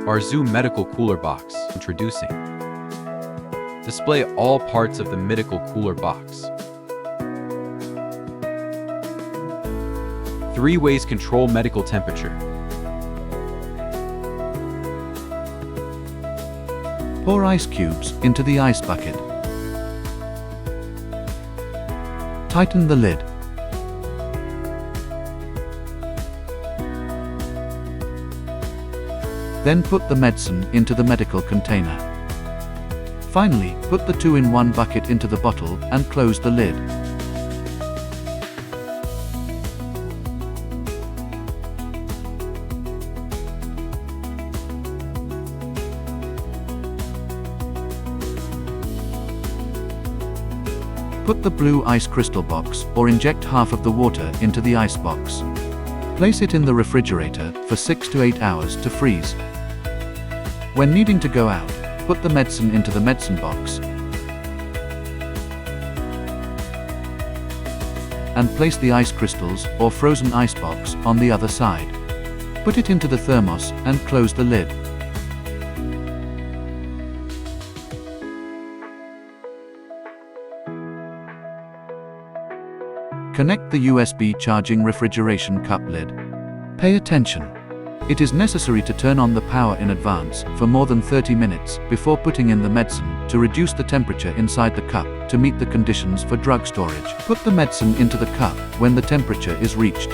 BUZUD Medical Cooler Box. Introducing. Display all parts of the medical cooler box. 3 ways control medical temperature. Pour ice cubes into the ice bucket. Tighten the lid. Then put the medicine into the medical container. Finally, put the 2-in-1 bucket into the bottle and close the lid. Put the blue ice crystal box or inject half of the water into the ice box. Place it in the refrigerator for 6 to 8 hours to freeze. When needing to go out, put the medicine into the medicine box and place the ice crystals or frozen ice box on the other side. Put it into the thermos and close the lid. Connect the USB charging refrigeration cup lid. Pay attention. It is necessary to turn on the power in advance for more than 30 minutes before putting in the medicine to reduce the temperature inside the cup to meet the conditions for drug storage. Put the medicine into the cup when the temperature is reached.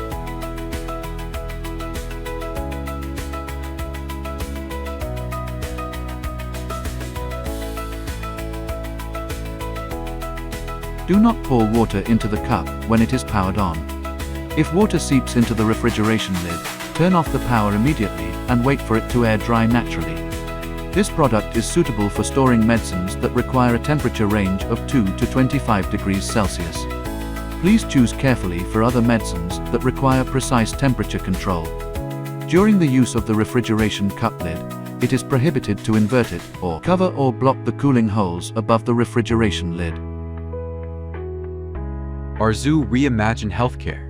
Do not pour water into the cup when it is powered on. If water seeps into the refrigeration lid, turn off the power immediately and wait for it to air dry naturally. This product is suitable for storing medicines that require a temperature range of 2 to 25 degrees Celsius. Please choose carefully for other medicines that require precise temperature control. During the use of the refrigeration cup lid, it is prohibited to invert it or cover or block the cooling holes above the refrigeration lid. BUZUD Reimagine Healthcare.